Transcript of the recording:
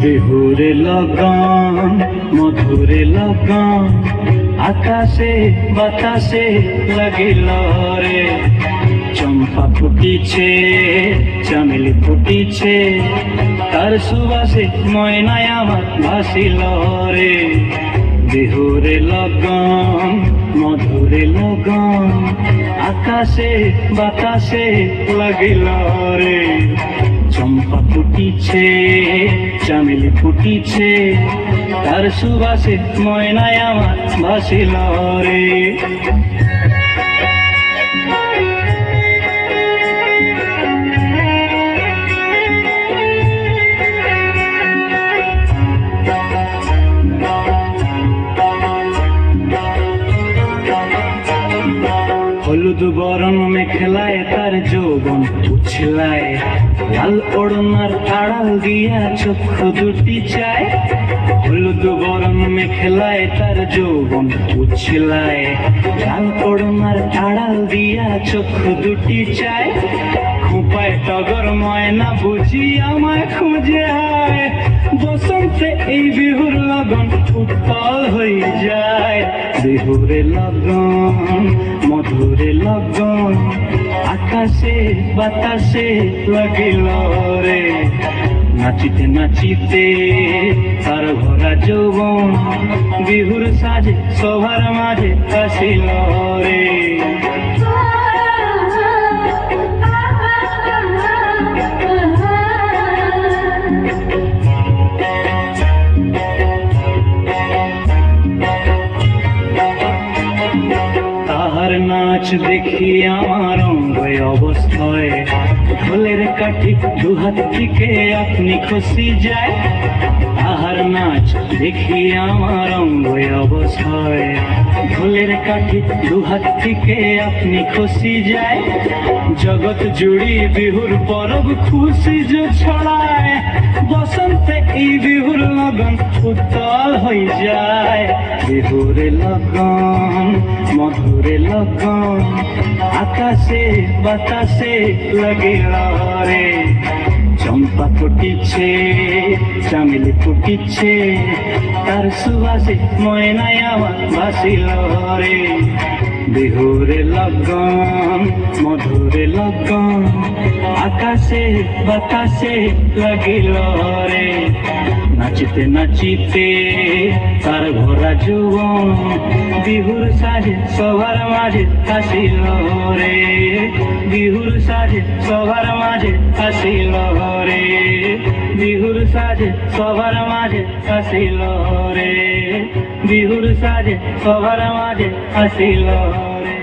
বিহুরে লগন মধুরে লগন আকাশে বাতাসে লাগিল রে। চম্পা ফুটিছে চামেলি ফুটিছে তার সুবাসে ময়নায় আমার ভাসিল রে। বিহুরে লগন মধুরে লগন আকাশে বাতাসে লাগিল রে। চম্পা ফুটিছে চামেলি ফুটিছে তার সুবাসে ময়নায় আমার ভাসিল রে। হলুদ বরণ মেখলায় তার যৌবন উছলায়, লাল ওড়নার আড়াল দিয়া চক্ষু দুটি চায়। হলুদ বরণ মেখলায় তার যৌবন উছলায়, লাল ওড়নার আড়াল দিয়া চক্ষু দুটি চায়। খোঁপায় টগর ময়না বুঝি আমায় খুঁজে আয়, বসন্তে এই বিহুর লগন উত্তাল হয়ে যায়। বিহুরে লগন মধুরে লগন আকাশে বাতাসে লাগিল রে। নাচিতে নাচিতে তার ভরা যৌবন বিহুর সাজে সবার মাঝে আসিল রে। তাহার নাচ দেখি আমার অঙ্গ অবস্থায়, ঢোলের কাঠি দুহাত থেকে আপনি খুশি যায়। তাহার নাচ দেখি আমার অঙ্গ অবস্থায়, ঢোলের কাঠি দুহাত থেকে আপনি খুশি যায়। জগৎ জুড়ি বিহুর পরব খুশি যে ছড়ায়, বসন্তে এই বিহুর লগন উত্তাল হয়ে যায়। বিহুরে লগন মধুরে লগন আকাশে বাতাসে লাগিল রে। চম্পা ফুটিছে চামেলি ফুটিছে তার সুবাসে ময়নায় আমার ভাসিল রে। বিহুরে লগন মধুরে লগন আকাশে বাতাসে লাগিল রে। নাচিতে নাচিতে তার ভরা যৌবন বিহুর সাজে সবার মাঝে আসিল রে। বিহুর সাজে সবার মাঝে আসিল রে। বিহুর সাজে সবার মাঝে আসিল রে। বিহুর সাজে সবার মাঝে আসিল রে।